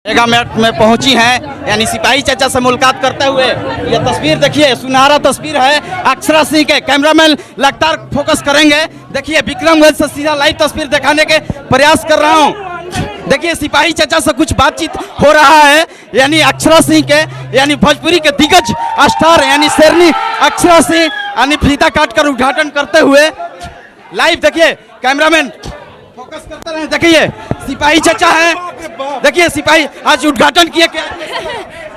मेगामेट में पहुंची हैं, यानी सिपाही चाचा से मुलाकात करते हुए। ये तस्वीर देखिए, सुनहरा तस्वीर है अक्षरा सिंह के। कैमरामैन लगातार फोकस करेंगे। देखिए विक्रमगंज से सीधा लाइव तस्वीर दिखाने के प्रयास कर रहा हूं। देखिए सिपाही चाचा से कुछ बातचीत हो रहा है, यानी अक्षरा सिंह के, यानी भोजपुरी के दिग्गज स्टार यानी शेरनी अक्षरा सिंह यानी फीता काटकर उद्घाटन करते हुए लाइव। देखिए कैमरामैन फोकस करते रहे। देखिए सिपाही चाचा है, देखिए सिपाही आज उद्घाटन किए। क्या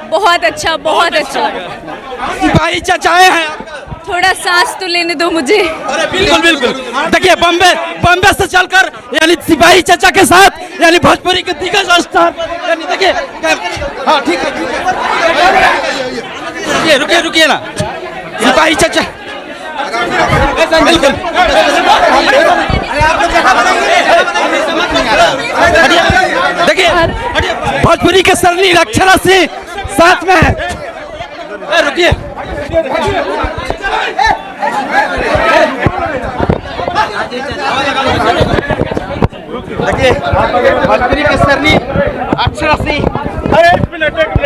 बहुत अच्छा, बहुत अच्छा। सिपाही चाचा हैं, थोड़ा सांस तो लेने दो मुझे। अरे बिल्कुल बिल्कुल। देखिए बम्बे से चलकर यानी सिपाही चाचा के साथ यानी भोजपुरी के दिग्गज स्टार, यानी देखिए। हाँ ठीक है, रुकिए ना सिपाही चाचा। बिल्कुल देखिए भोजपुरी के शेरनी अक्षरा सिंह साथ में है। रुकिए देखिए भोजपुरी के शेरनी अक्षरा सिंह।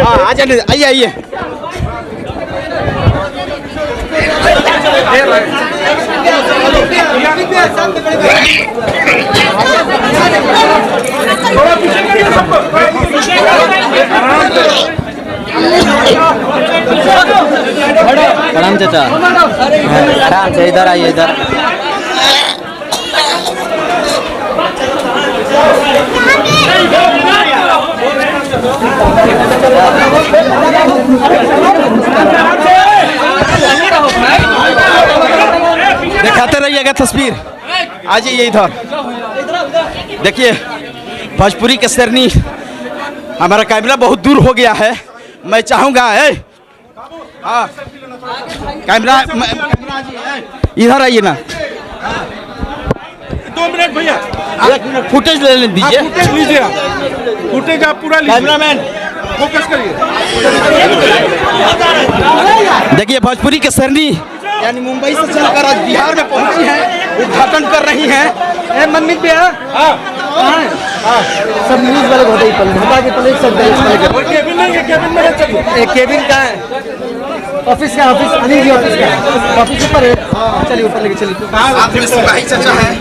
हाँ आ जाइए, आइए। प्रणाम चाचा, आराम से इधर आइए, इधर। दिखाते रहिएगा तस्वीर। आ जाइए इधर। देखिए भोजपुरी के शेरनी, हमारा कैमरा बहुत दूर हो गया है। मैं चाहूंगा हाँ कैमरा इधर आइए ना। 2 मिनट भैया, 1 मिनट फुटेज ले दीजिए। फुटेज लीजिए, फुटेज आप पूरा लीजिए। कैमरामैन फोकस करिए। देखिए भोजपुरी के शेरनी यानी मुंबई से चलकर आज बिहार में पहुंची हैं, उद्घाटन कर रही हैं। मम्मी पे सब न्यूज वाले होते ही हटा के पहले सब केबिन नहीं है, केबिन में चलिए। केबिन का है, ऑफिस का, ऑफिस अनिल जी ऑफिस का, ऑफिस ऊपर है। चलिए ऊपर लेके चलिए। साथ में सिपाही चाचा हैं।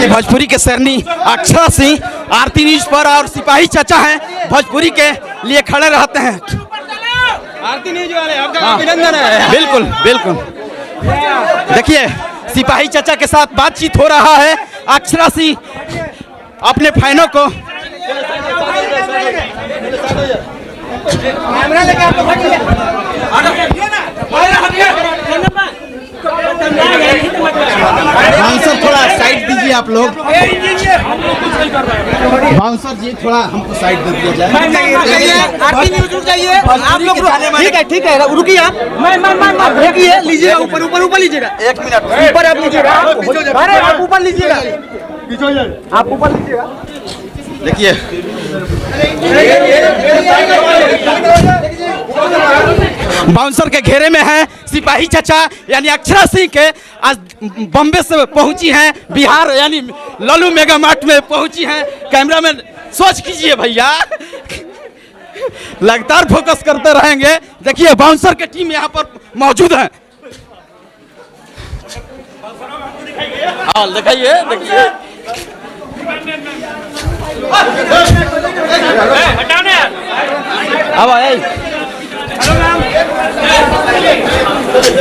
भोजपुरी के शेरनी अक्षरा सिंह आरती न्यूज पर और सिपाही चाचा हैं, भोजपुरी के लिए खड़े रहते हैं। आरती न्यूज वाले आपका अभिनंदन है। बिल्कुल बिल्कुल। देखिए सिपाही चाचा के साथ बातचीत हो रहा है। अक्षरा सिंह अपने फैनों को कैमरा लेके आप बाउंसर थोड़ा साइड दीजिए आप लोग। बाउंसर जी थोड़ा हमको साइड दे दिया जाए। आरती न्यूज उठ जाइए आप लोग। ठीक है रुकिए आप। रुकिए, लीजिएगा ऊपर लीजिएगा। 1 मिनट ऊपर आप लीजिएगा। अरे आप ऊपर लीजिएगा, आप ऊपर लीजिएगा। देखिए बाउंसर के घेरे में है सिपाही चाचा यानी अक्षरा सिंह के। आज बम्बे से पहुंची हैं बिहार, यानी लल्लू मेगामार्ट में पहुंची हैं। कैमरामैन सोच कीजिए भैया, लगातार फोकस करते रहेंगे। देखिए बाउंसर की टीम यहाँ पर मौजूद है। दिखाइए देखिए अब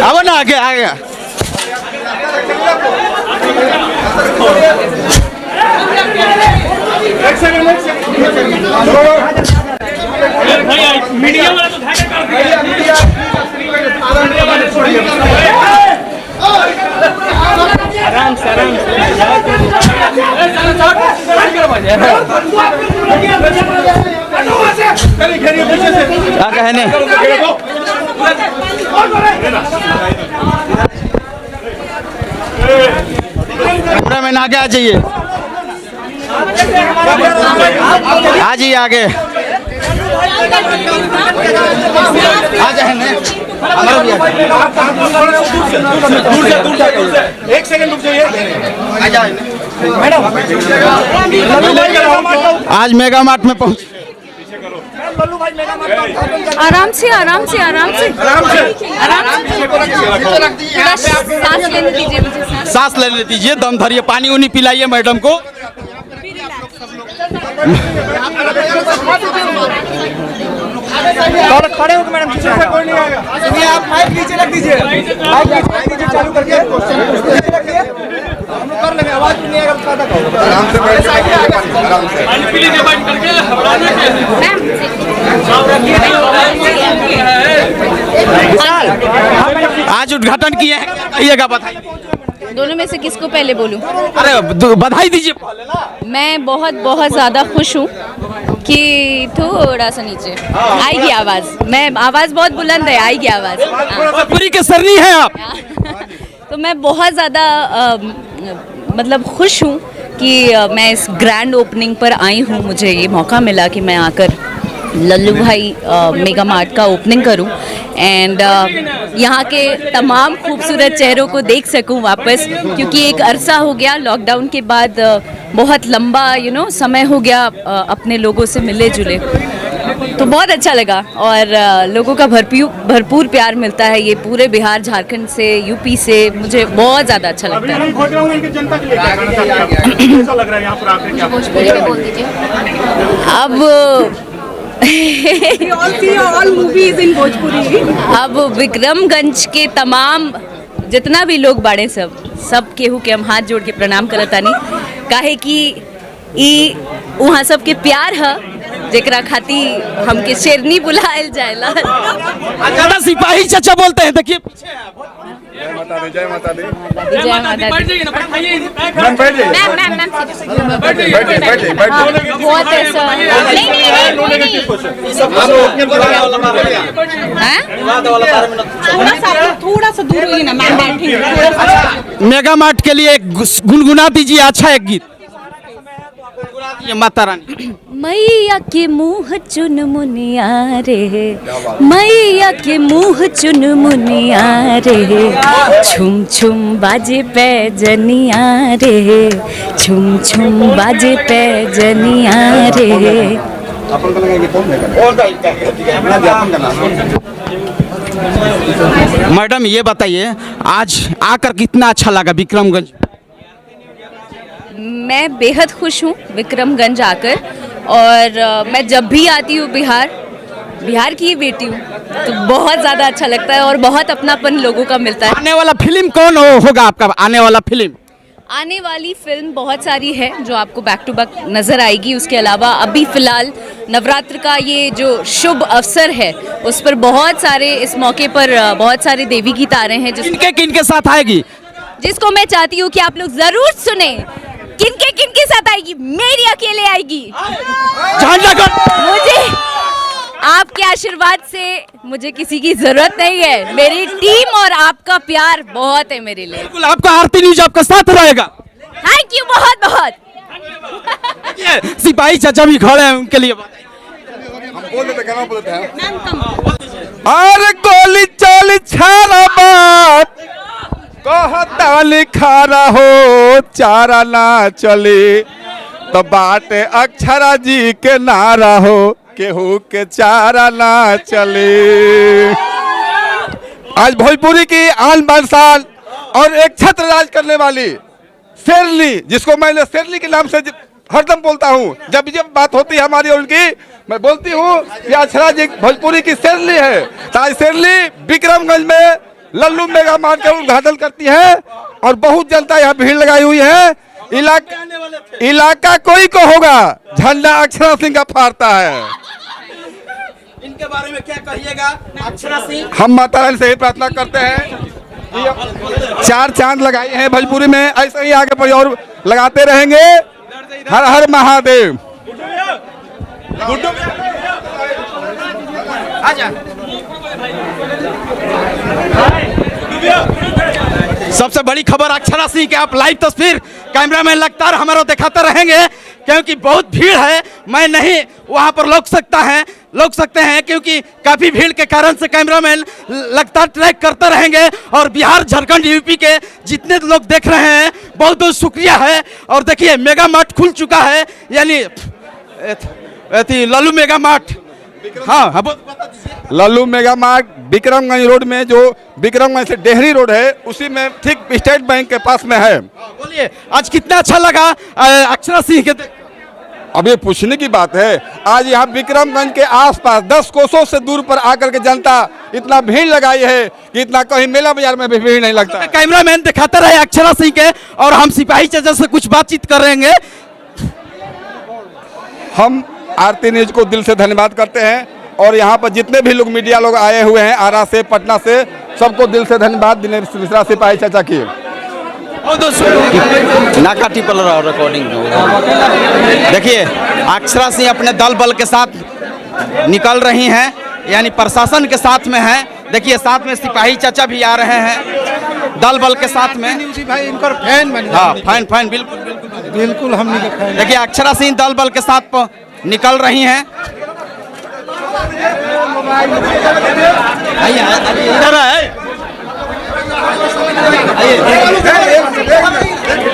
अब ना आगे आ गया। मीडिया वाला तो आराम से क्या कहने कैमरामैन आगे आ जाइए, आ जाइए आगे। आ जाए हमारा भी दूर से 1 सेकंड रुक जाइए। आ जाए। आज मेगा मार्ट में पहुंच। आराम से आराम से आराम से आराम से थोड़ा सांस लेने दीजिए मुझे। सांस लेने दीजिए, दम धरिए, पानी उनी पिलाइए मैडम को। और खड़े होकर मैडम पीछे से कोई नहीं आएगा। ये आप माइक नीचे रख दीजिए, माइक नीचे चालू करके नीचे रखिए, हम लोग कर लेंगे, आवाज भी नहीं आएगा। आराम से बैठ आराम से पानी पी लीजिए बैठ करके। आज उद्घाटन किए हैं, कहिएगा, बताइए। दोनों में से किसको पहले बोलूं? अरे बधाई दीजिए पहले ना। मैं बहुत बहुत ज़्यादा खुश हूँ कि थोड़ा सा नीचे आएगी आवाज़। मैं आवाज़ बहुत बुलंद है, आएगी आवाज़। पूरी के सरनी है आप। तो मैं बहुत ज़्यादा मतलब खुश हूँ कि मैं इस ग्रैंड ओपनिंग पर आई हूँ। मुझे ये मौका मिला कि मैं आकर लल्लू भाई मेगा मार्ट का ओपनिंग करूं एंड यहाँ के तमाम खूबसूरत चेहरों को देख सकूं वापस, क्योंकि एक अरसा हो गया लॉकडाउन के बाद, बहुत लंबा समय हो गया अपने लोगों से मिले जुले। तो बहुत अच्छा लगा और लोगों का भरपूर प्यार मिलता है ये पूरे बिहार, झारखंड से, यूपी से। मुझे बहुत ज़्यादा अच्छा लगता है। अब अब विक्रमगंज के तमाम जितना भी लोग बाड़े सब केहू के हम हाथ जोड़ के प्रणाम करतानी, काहे कि ई वहाँ सब के प्यार है जेकरा खाती हमके शेरनी बुलायल जाएला। ज्यादा सिपाही चाचा बोलते हैं, देखिए पीछे हैं। जय माता दी, जय माता दी। जय माता दी। बैठ जाइए। बहुत ऐसा थोड़ा सा दूर हुई ना मैम, बैठेंगे। मेगा मार्ट के लिए गुनगुना दीजिए अच्छा एक गीत। ये माता रानी। मैया के मुँह चुन मुनिया रे, मैया के मुँह चुन मुनिया रे, छुम छुम बाजे पे जनिया रे, छुम छुम बाजे पे जनिया रे। मैडम ये बताइए आज आकर कितना अच्छा लगा विक्रमगंज? मैं बेहद खुश हूँ विक्रमगंज आकर, और मैं जब भी आती हूँ बिहार की ही बेटी हूँ, तो बहुत ज़्यादा अच्छा लगता है और बहुत अपनापन लोगों का मिलता है। आने वाला फिल्म कौन होगा आपका? आने वाला फिल्म आने वाली फिल्म बहुत सारी है जो आपको बैक टू बैक नज़र आएगी। उसके अलावा अभी फ़िलहाल नवरात्र का ये जो शुभ अवसर है उस पर बहुत सारे, इस मौके पर बहुत सारे देवी गीत आ रहे हैं किनके साथ आएगी, जिसको मैं चाहती हूँ कि आप लोग ज़रूर सुने। किनके साथ आएगी? मेरी अकेले आएगी। मुझे आपके आशीर्वाद से मुझे किसी की जरूरत नहीं है, मेरी टीम और आपका प्यार बहुत है मेरे लिए। बिल्कुल, आपका आरती न्यूज आपका साथ रहेगा। थैंक यू बहुत बहुत। सिपाही चाचा भी खड़े हैं, उनके लिए बोल देते, क्या बोलते हैं? अरे गोली चाली छारा बात कहता लिखा रहो, चारा ना चले तो बाटे अक्षरा जी के नारा हो, केहू के चारा ना चले। आज भोजपुरी की आन बान शान और एक छत्र राज करने वाली शेरनी, जिसको मैं शेरनी के नाम से हरदम बोलता हूँ, जब बात होती है हमारी और उनकी, मैं बोलती हूँ कि अक्षरा जी भोजपुरी की शेरनी है। आज शेरनी विक्रमगंज में लल्लू मेगा मार्ट का उद्घाटन करती है और बहुत जनता यहाँ भीड़ लगाई हुई है। इलाका कोई को होगा, झंडा अक्षरा सिंह का फहरता है। इनके बारे में क्या कहिएगा? अक्षरा सिंह, हम माता रानी से ही प्रार्थना करते हैं, 4 चांद लगाए हैं भोजपुरी में, ऐसे ही आगे पर और लगाते रहेंगे। हर हर महादेव। सबसे बड़ी खबर अक्षरा सिंह के आप लाइव तस्वीर कैमरामैन लगातार हमारा दिखाते रहेंगे, क्योंकि बहुत भीड़ है, मैं नहीं वहां पर लोग सकते हैं क्योंकि काफी भीड़ के कारण से कैमरामैन लगातार ट्रैक करते रहेंगे। और बिहार, झारखंड, यूपी के जितने लोग देख रहे हैं बहुत बहुत शुक्रिया है। और देखिए मेगा मार्ट खुल चुका है, यानी लल्लू मेगा मार्ट। हाँ हाँ Lallu mega mart Vikramganj road में, जो विक्रमगंज से डेहरी रोड है, उसी में ठीक स्टेट बैंक के पास में है। बोलिए आज कितना अच्छा लगा अक्षरा सिंह के अब ये पूछने की बात है, आज यहाँ विक्रमगंज के आसपास 10 कोसों से दूर पर आकर के जनता इतना भीड़ लगाई है कि इतना कहीं मेला बाजार में भी भीड़ नहीं लगता। कैमरामैन दिखाता रहे अक्षरा सिंह के, और हम सिपाही चाचा से कुछ बातचीत करेंगे। हम आरती न्यूज को दिल से धन्यवाद करते हैं, और यहाँ पर जितने भी लोग मीडिया लोग आए हुए हैं आरा से, पटना से, सबको दिल से धन्यवाद। दिनेश मिश्रा सिपाही चाचा की नाका टिपल रहा रिकॉर्डिंग। देखिए अक्षरा सिंह अपने दल बल के साथ निकल रही हैं, यानी प्रशासन के साथ में है। देखिए साथ में सिपाही चाचा भी आ रहे हैं दल बल के साथ में। भाई इनकर फैन बन हाँ फैन बिल्कुल बिल्कुल हम नहीं फैन। देखिए अक्षरा सिंह दल बल के साथ निकल रही हैं। इधर है।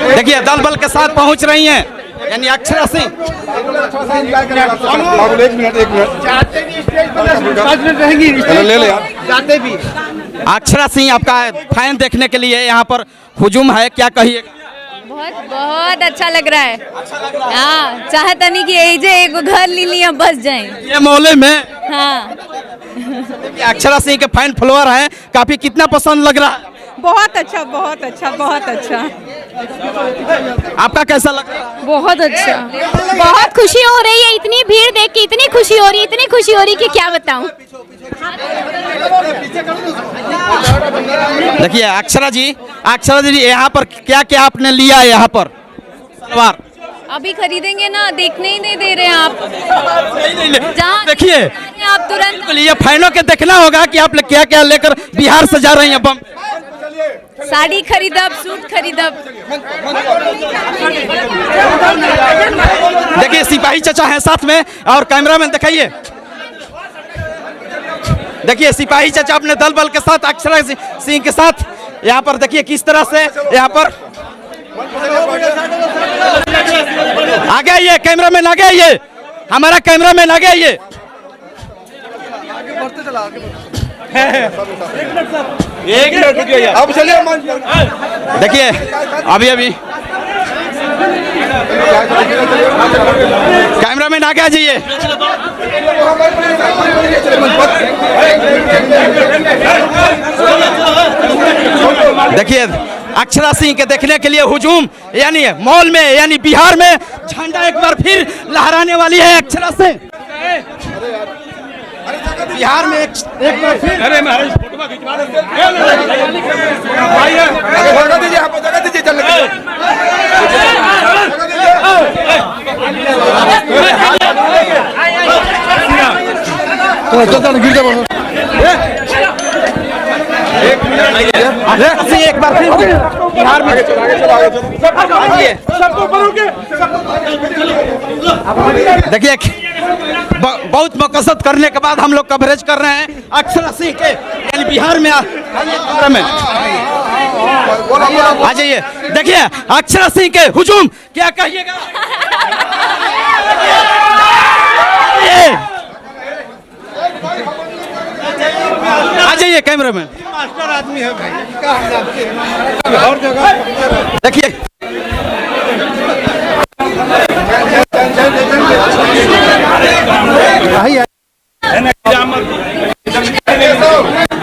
देखिए दल बल के साथ पहुंच रही हैं, यानी अक्षरा सिंह। एक मिनट ले ले यार। जाते भी अक्षरा सिंह आपका फैन देखने के लिए यहाँ पर हुजूम है, क्या कहिएगा? बहुत बहुत अच्छा लग रहा है। हाँ चाहता नहीं कि एक घर ले लिया बस जाए ये मोहल्ले में। हाँ अक्षरा सिंह के फैन फॉलोअर हैं काफी, कितना पसंद लग रहा है? बहुत अच्छा बहुत अच्छा बहुत अच्छा। आपका कैसा लग रहा है? बहुत अच्छा। बहुत खुशी हो रही है, इतनी भीड़ देख के इतनी खुशी हो रही है, इतनी खुशी हो रही है कि क्या बताऊं। देखिए अक्षरा जी यहाँ पर क्या क्या आपने लिया है? यहाँ पर सलवार अभी खरीदेंगे ना, देखने ही नहीं दे रहे हैं आप। जहाँ देखिए आप तुरंत ये फैनों के देखना होगा कि आप क्या क्या लेकर बिहार से जा रही हैं। बम साड़ी खरीदब, सूट खरीदब। देखिए सिपाही चाचा हैं साथ में, और कैमरामैन दिखाइए। देखिए सिपाही चाचा अपने दल बल के साथ अक्षरा सिंह के साथ यहाँ पर देखिए किस तरह से यहाँ पर आगे आइए, कैमरामैन आगे आइए, हमारा कैमरामैन आगे आइए। एक मिनट रुकिए अब चलिए। देखिए अभी कैमरामैन आगे आ जाइए। देखिए अक्षरा सिंह के देखने के लिए हुजूम, यानी मॉल में, यानी बिहार में झंडा एक बार फिर लहराने वाली है अक्षरा सिंह। बिहार में एक बार फिर। अरे महाराज फोटो खिंचवा दीजिए, यहाँ पर जगह दीजिए चलने एक बार फिर बिहार में। देखिए बहुत मकसद करने के बाद हम लोग कवरेज कर रहे हैं अक्षरा सिंह के, यानी बिहार में। आ जाइए, देखिए अक्षरा सिंह के हुजूम, क्या कहिएगा? आ जाइए कैमरामैन। मास्टर आदमी है भाई और जगह देखिए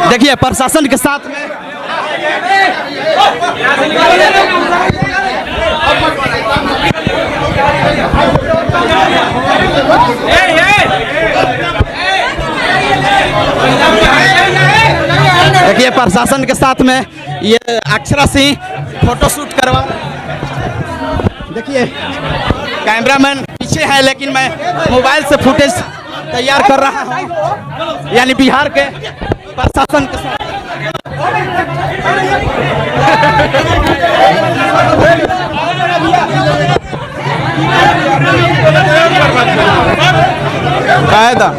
देखिए प्रशासन के साथ में देखिए प्रशासन के साथ में ये अक्षरा सिंह फोटो शूट करवा। देखिए कैमरामैन पीछे है, लेकिन मैं मोबाइल से फुटेज तैयार कर रहा हूँ, यानी बिहार के प्रशासन के साथ। कायदा